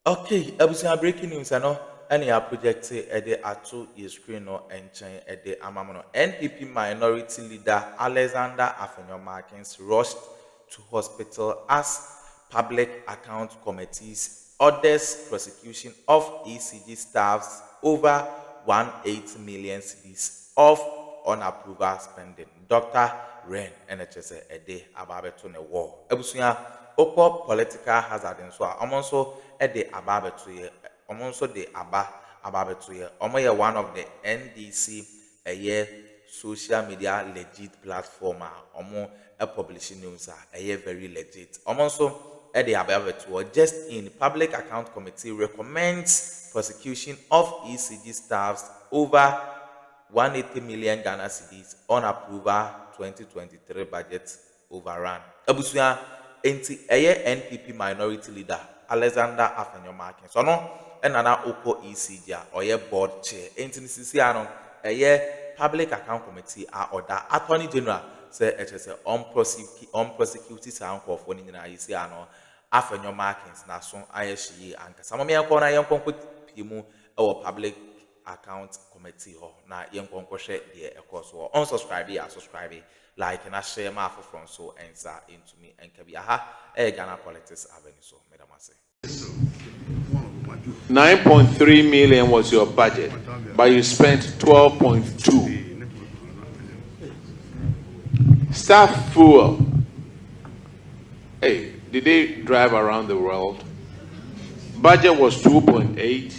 Okay, abusia breaking news ano any a project ede ato your screen no enchen ede amamono NPP minority leader Alexander Afenyomarkins rushed to hospital as public account committees orders prosecution of ECG staffs over 180 million cedis of unapproved spending. Dr. Ren NHS ede ababeto ne war. Abusia oko political hazard nso a omo nso de aba abeto ye omo nso de aba abeto ye omo ye one of the NDC social media legit platform a omo publish news a very legit omo nso de aba abeto just in public account committee recommends prosecution of ECG staffs over 180 million Ghana cedis on approval 2023 budget overrun. Abusuya enti NPP minority leader Alexander Afenyomarkins. So no enana oko ECG oye board chair. Enti nisisi ano public account committee order Attorney General say say unprosecuted sanko for ni na yisi ano Afenyomarkins na so ayeshi anka. Samo me yanko na yanko pimu public account committee ho na yenkonko hwe de ekoso unsubscribe ya subscribe like na share ma from so enter into me enka bi aha Ghana politics avenue so medamase 9.3 million was your budget, but you spent 12.2. Staff fuel. Hey, did they drive around the world? Budget was 2.8.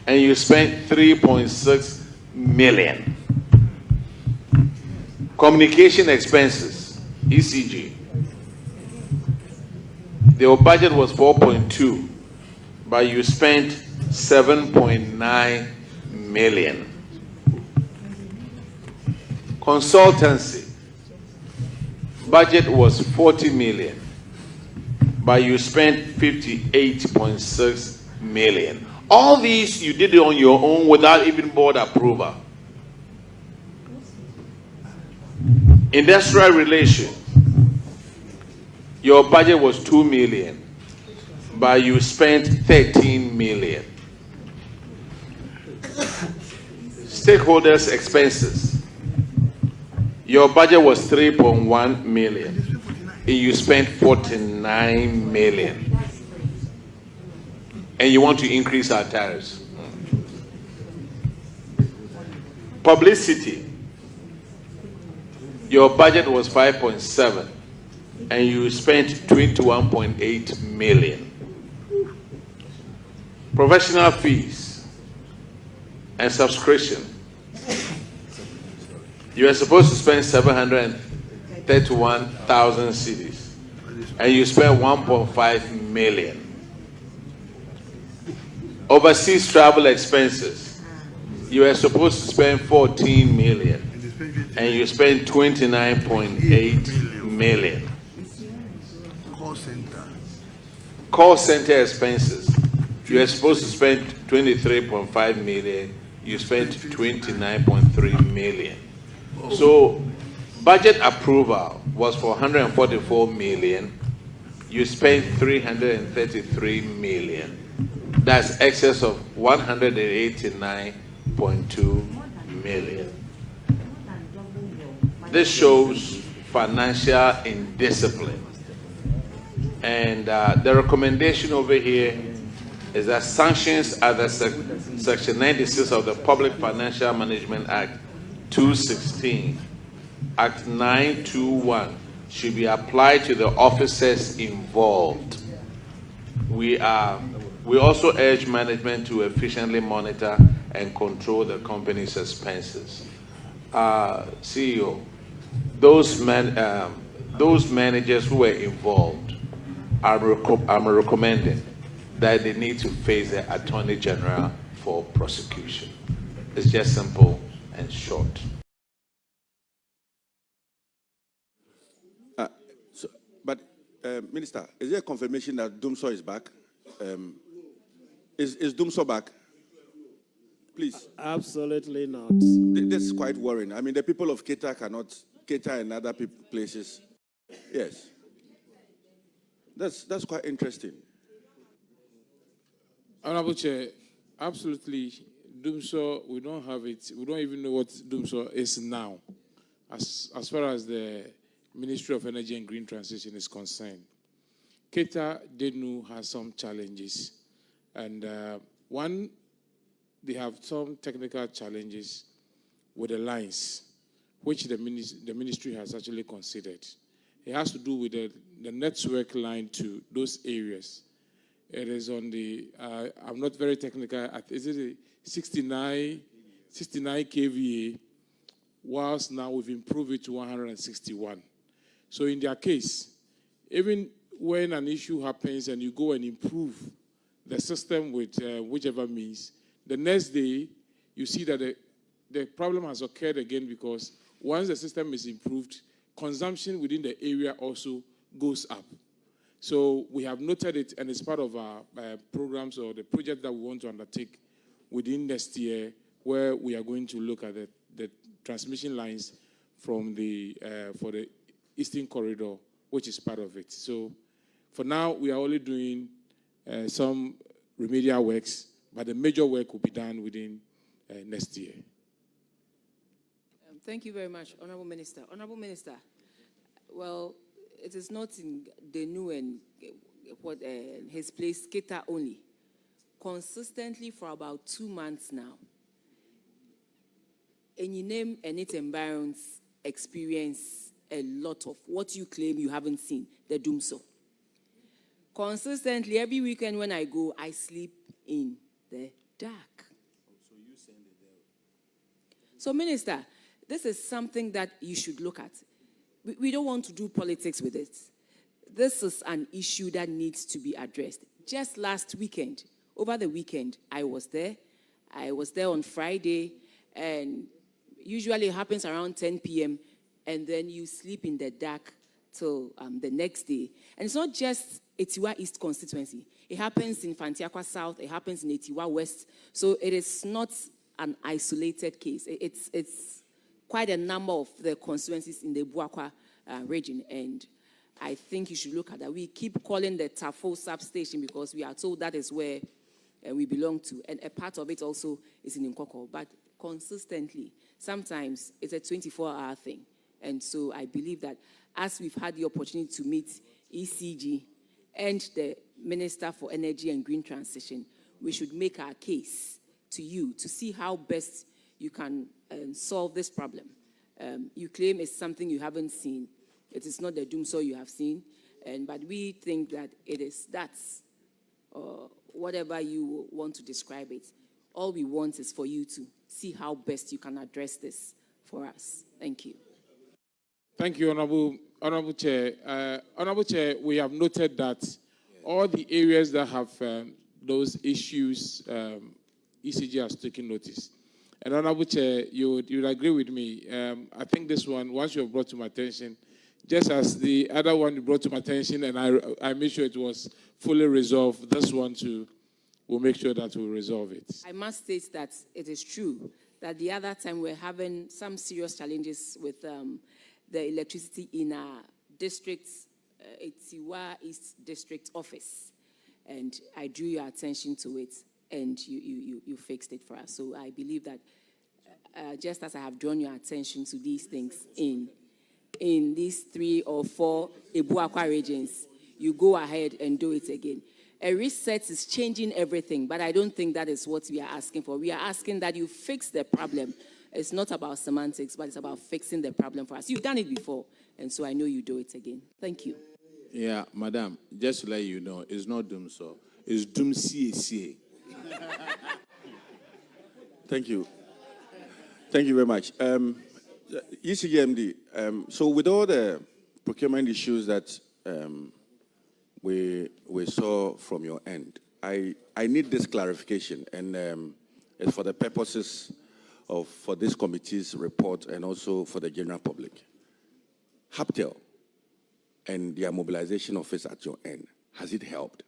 And you spent 3.6 million. Communication expenses, ECG. Their budget was 4.2, but you spent 7.9 million. Consultancy, budget was 40 million, but you spent 58.6 million. All these you did it on your own without even board approval. Industrial relations, your budget was 2 million, but you spent 13 million. Stakeholders' expenses, your budget was 3.1 million, and you spent 49 million. And you want to increase our tariffs. Publicity, your budget was 5.7 and you spent 21.8 million. Professional fees and subscription, you are supposed to spend 731,000 cedis and you spent 1.5 million. Overseas travel expenses, you were supposed to spend 14 million and you spent 29.8 million. Call center expenses, you were supposed to spend 23.5 million, you spent 29.3 million. So budget approval was for 144 million, you spent 333 million. That's excess of 189.2 million. This shows financial indiscipline. And the recommendation over here is that sanctions under Section 96 of the Public Financial Management Act 216, Act 921, should be applied to the officers involved. We also urge management to efficiently monitor and control the company's expenses. CEO, those managers who were involved, I'm recommending that they need to face the Attorney General for prosecution. It's just simple and short. Minister, is there a confirmation that Dumso is back? Is Dumso back? Please. Absolutely not. This is quite worrying. I mean, the people of Keta cannot cater in other places. Yes. That's quite interesting. Honorable Chair, absolutely. Doomsaw, we don't have it. We don't even know what Doomsaw is now, as far as the Ministry of Energy and Green Transition is concerned. Keta Denu has some challenges, and one, they have some technical challenges with the lines, which the ministry has actually considered. It has to do with the network line to those areas. It is on the, I'm not very technical, is it a 69 kVA, whilst now we've improved it to 161. So in their case, even when an issue happens and you go and improve the system with whichever means, the next day you see that the problem has occurred again, because once the system is improved, consumption within the area also goes up. So we have noted it, and it's part of our programs or the project that we want to undertake within next year, where we are going to look at the transmission lines from for the Eastern Corridor, which is part of it. So for now, we are only doing some remedial works, but the major work will be done within next year. Thank you very much, Honorable Minister. Honorable Minister, well, it is not in the new and what his place, Keta only. Consistently for about 2 months now, and you name and its environs experience a lot of what you claim you haven't seen, the Doomsaw. Consistently, every weekend when I go, I sleep in the dark. So you send it there. So, Minister, this is something that you should look at. We don't want to do politics with it. This is an issue that needs to be addressed. Just last weekend, over the weekend, I was there. I was there on Friday, and usually it happens around 10 p.m., and then you sleep in the dark till the next day. And it's not just Etiwa East constituency. It happens in Fantiakwa South. It happens in Etiwa West. So it is not an isolated case. It's quite a number of the constituencies in the Buakwa region, and I think you should look at that. We keep calling the Tafo substation because we are told that is where we belong to, and a part of it also is in Nkoko, but consistently, sometimes it's a 24-hour thing. And so I believe that as we've had the opportunity to meet ECG and the Minister for Energy and Green Transition, we should make our case to you to see how best you can solve this problem. You claim it's something you haven't seen. It is not the Doomsaw you have seen, but we think that it is whatever you want to describe it. All we want is for you to see how best you can address this for us. Thank you. Thank you, Honorable Chair. Honorable Chair, we have noted that all the areas that have those issues, ECG has taken notice. And Honorable Chair, you would agree with me. I think this one, once you have brought to my attention, just as the other one you brought to my attention, and I made sure it was fully resolved, this one too, we'll make sure that we'll resolve it. I must state that it is true that the other time we're having some serious challenges with the electricity in our district, Etiwa East District Office. And I drew your attention to it, and you fixed it for us. So I believe that just as I have drawn your attention to these things in these 3 or 4 Ebuakwa regions, you go ahead and do it again. A reset is changing everything, but I don't think that is what we are asking for. We are asking that you fix the problem. It's not about semantics, but it's about fixing the problem for us. You've done it before, and so I know you do it again. Thank you. Yeah, Madam, just to let you know, it's not Doomsaw, it's Doomsiesie. Thank you. Thank you very much. ECGMD, so with all the procurement issues that we saw from your end, I need this clarification, and it's for the purposes for this committee's report and also for the general public. HAPTEL and their mobilization office at your end, has it helped?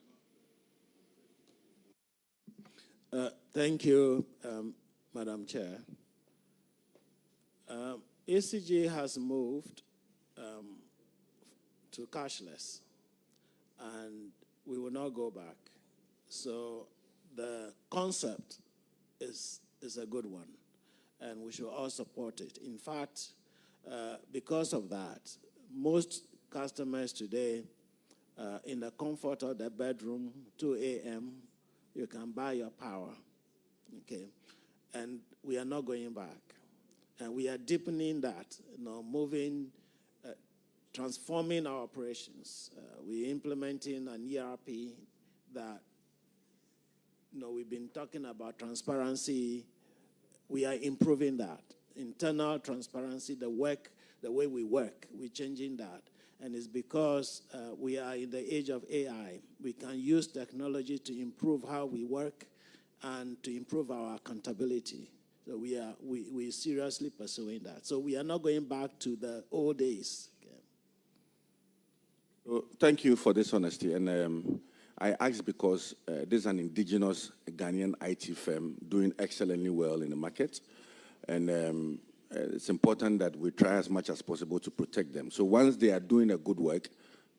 Thank you, Madam Chair. ECG has moved to cashless, and we will not go back. So the concept is a good one, and we should all support it. In fact, because of that, most customers today, in the comfort of their bedroom, 2 a.m., you can buy your power, okay? And we are not going back. And we are deepening that, moving, transforming our operations. We're implementing an ERP that, we've been talking about transparency. We are improving that. Internal transparency, the way we work, we're changing that. And it's because we are in the age of AI. We can use technology to improve how we work and to improve our accountability. So we're seriously pursuing that. So we are not going back to the old days. Okay. Well, thank you for this honesty. And I asked because this is an indigenous Ghanaian IT firm doing excellently well in the market. And it's important that we try as much as possible to protect them. So once they are doing a good work,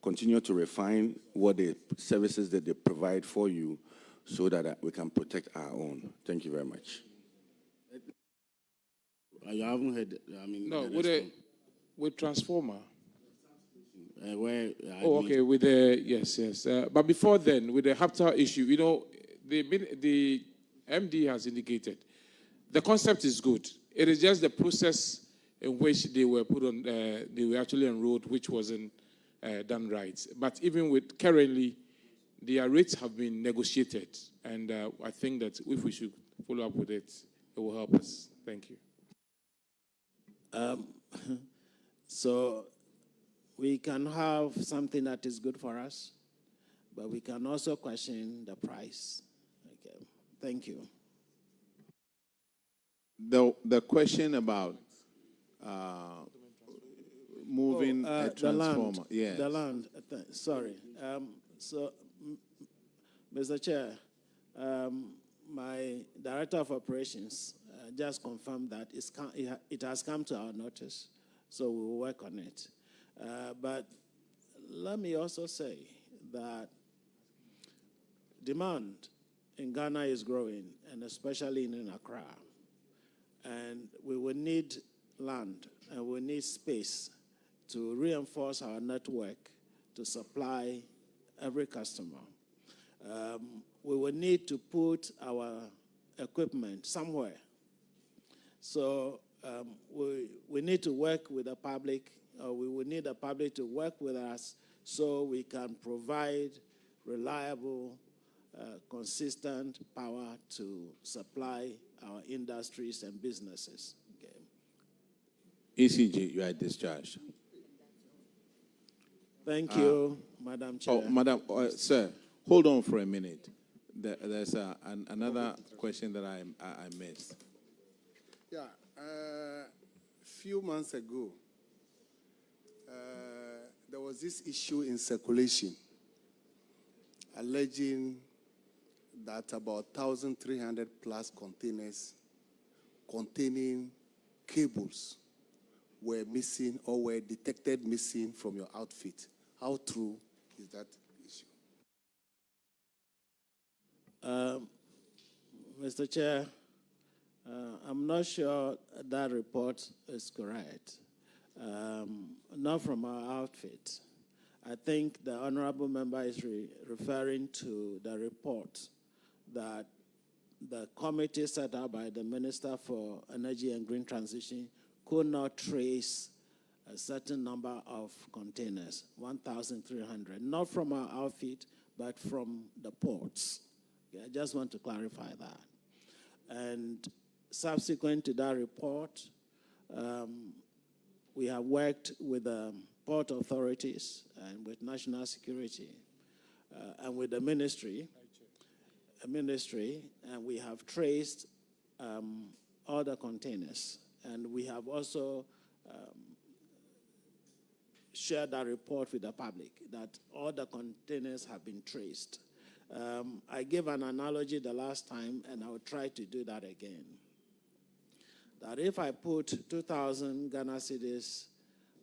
continue to refine what the services that they provide for you so that we can protect our own. Thank you very much. You haven't heard, No, with transformer. Okay, With the, yes. But before then, with the HAPTA issue, the MD has indicated the concept is good. It is just the process in which they were put on, they were actually enrolled, which wasn't done right. But even with currently, their rates have been negotiated. And I think that if we should follow up with it, it will help us. Thank you. So we can have something that is good for us, but we can also question the price. Okay. Thank you. The question about moving a transformer. Yes. The land. Sorry. Mr. Chair, my Director of Operations just confirmed that it has come to our notice, so we will work on it. But let me also say that demand in Ghana is growing, and especially in Accra. And we will need land, and we need space to reinforce our network to supply every customer. We will need to put our equipment somewhere. So we need to work with the public, or we will need the public to work with us so we can provide reliable, consistent power to supply our industries and businesses. Okay. ECG, you are discharged. Thank you, Madam Chair. Oh, Madam, sir, hold on for a minute. There's another question that I missed. Yeah, a few months ago, there was this issue in circulation alleging that about 1,300 plus containers containing cables were missing or were detected missing from your outfit. How true is that issue? Mr. Chair, I'm not sure that report is correct. Not from our outfit. I think the honorable member is referring to the report that the committee set up by the Minister for Energy and Green Transition could not trace a certain number of containers, 1,300, not from our outfit, but from the ports. Okay, I just want to clarify that. And subsequent to that report, we have worked with the port authorities and with national security and with the ministry, and we have traced all the containers. And we have also shared that report with the public that all the containers have been traced. I gave an analogy the last time, and I will try to do that again. That if I put 2,000 Ghana cedis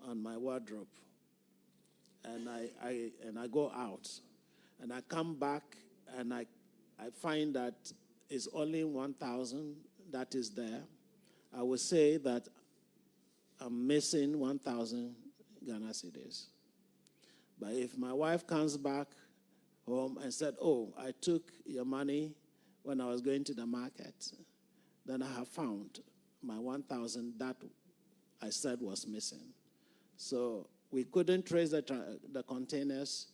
on my wardrobe, and I go out, and I come back, and I I find that it's only 1,000 that is there. I would say that I'm missing 1,000 Ghana cedis. But if my wife comes back home and said, oh, I took your money when I was going to the market, then I have found my 1,000 that I said was missing. So we couldn't trace the containers,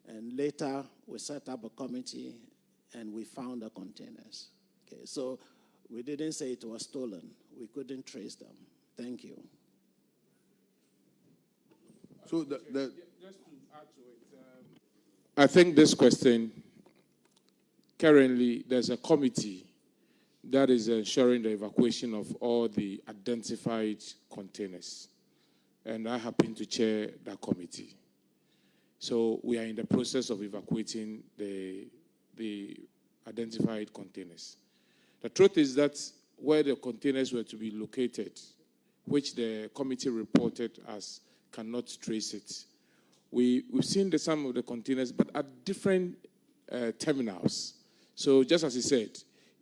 and later we set up a committee and we found the containers. Okay, so we didn't say it was stolen. We couldn't trace them. Thank you. So just to add to it, I think this question, currently there's a committee that is ensuring the evacuation of all the identified containers. And I happen to chair that committee. So we are in the process of evacuating the identified containers. The truth is that where the containers were to be located, which the committee reported as cannot trace it, we've seen some of the containers, but at different terminals. So just as he said,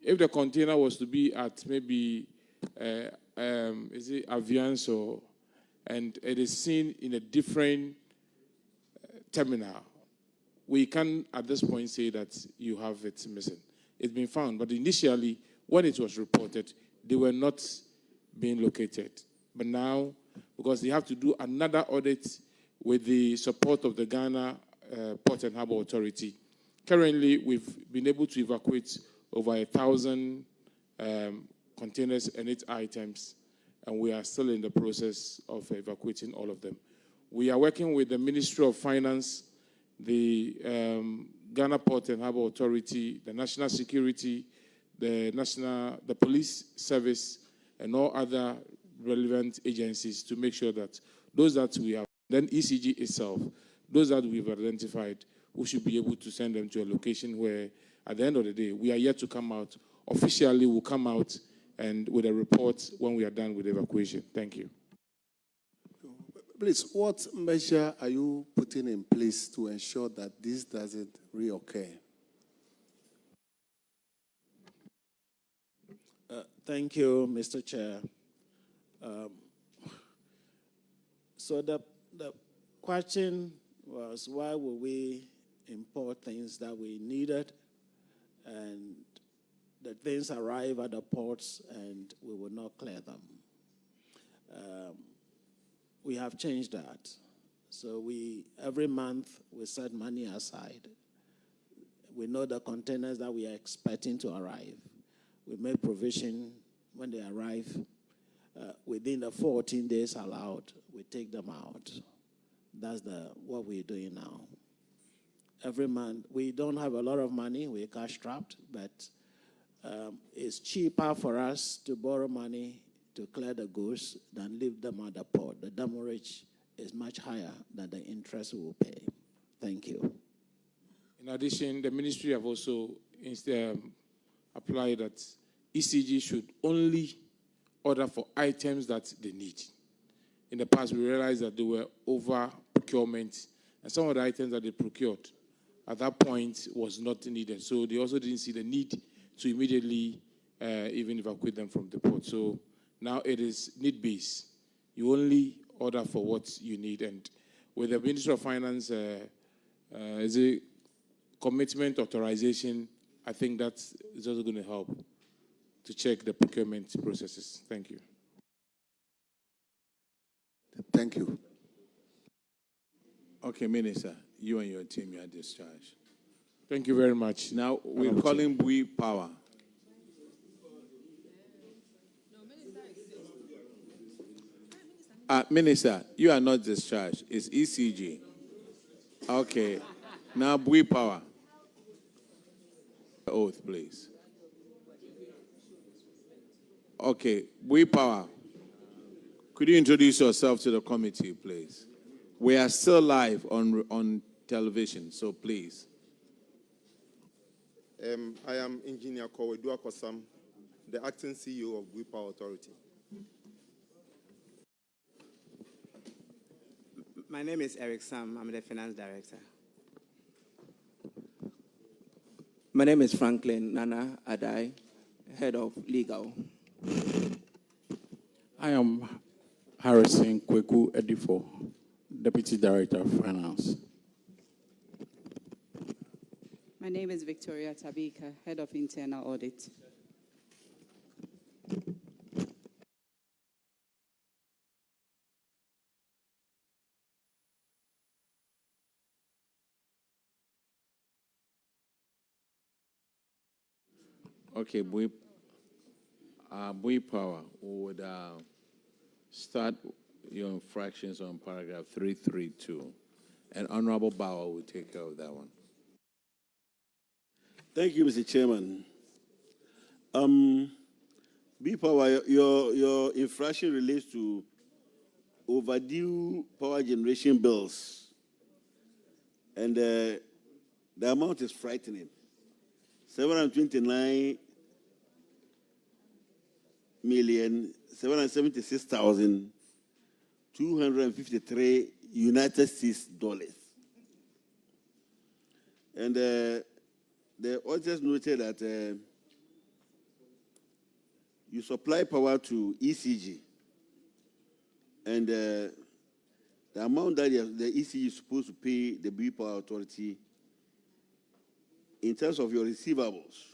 if the container was to be at maybe, is it Aviance or, and it is seen in a different terminal, we can at this point say that you have it missing. It's been found, but initially, when it was reported, they were not being located. But now, because they have to do another audit with the support of the Ghana Port and Harbour Authority, currently we've been able to evacuate over 1,000 containers and its items, and we are still in the process of evacuating all of them. We are working with the Ministry of Finance, the Ghana Port and Harbour Authority, the National Security, the Police Service, and all other relevant agencies to make sure that those that we have, then ECG itself, those that we've identified, we should be able to send them to a location where, at the end of the day, we are yet to come out. Officially, we'll come out and with a report when we are done with evacuation. Thank you. Please, what measure are you putting in place to ensure that this doesn't reoccur? Thank you, Mr. Chair. So the question was, why will we import things that we needed and the things arrive at the ports and we will not clear them? We have changed that. So every month we set money aside. We know the containers that we are expecting to arrive. We make provision when they arrive. Within the 14 days allowed, we take them out. That's what we're doing now. Every month, we don't have a lot of money. We're cash strapped, but it's cheaper for us to borrow money to clear the goods than leave them at the port. The demurrage is much higher than the interest we will pay. Thank you. In addition, the ministry have also applied that ECG should only order for items that they need. In the past, we realized that there were over procurement, and some of the items that they procured at that point was not needed. So they also didn't see the need to immediately even evacuate them from the port. So now it is need-based. You only order for what you need. And with the Ministry of Finance, is a commitment authorization, I think that is also going to help to check the procurement processes. Thank you. Thank you. Okay, Minister, you and your team, you are discharged. Thank you very much. Now, we're calling Bui Power. Minister, you are not discharged. It's ECG. Okay. Now, Bui Power. Oath, please. Okay, Bui Power. Could you introduce yourself to the committee, please? We are still live on television, so please. I am Engineer Kowedu Akosam, the acting CEO of Bui Power Authority. My name is Eric Sam. I'm the finance director. My name is Franklin Nana Adai, Head of Legal. I am Harrison Kweku Edifo, Deputy Director of Finance. My name is Victoria Tabika, Head of Internal Audit. Okay, Bui Power, we would start your infractions on paragraph 332. And Honorable Bauer will take care of that one. Thank you, Mr. Chairman. Bui Power, your infraction relates to overdue power generation bills. And the amount is frightening. 729,776,253 United States dollars. And the auditors noted that you supply power to ECG, and the amount that the ECG is supposed to pay the Bui Power Authority in terms of your receivables,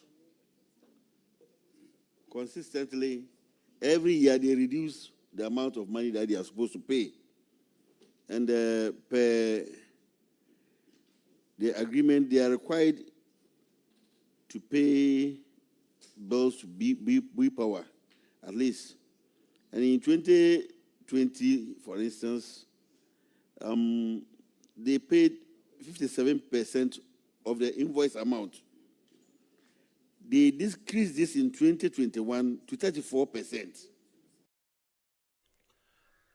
consistently, every year they reduce the amount of money that they are supposed to pay. And per the agreement, they are required to pay bills to Bui Power, at least. And in 2020, for instance, they paid 57% of the invoice amount. They decreased this in 2021 to 34%.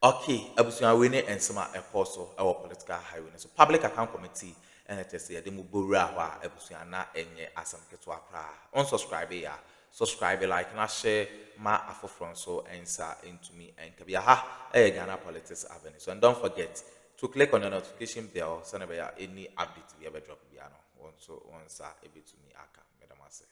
Okay, abusuan we ne ensema ekoso ewo political highway so public account committee and it say de mu bowura ho a abusuan na enye asem keto akra unsubscribe ya subscribe like na share ma afofron so ensa into me and kabia ha Ghana Politics Avenue. So and don't forget to click on the notification bell so never any update we ever drop biano once a bit to me aka medamase.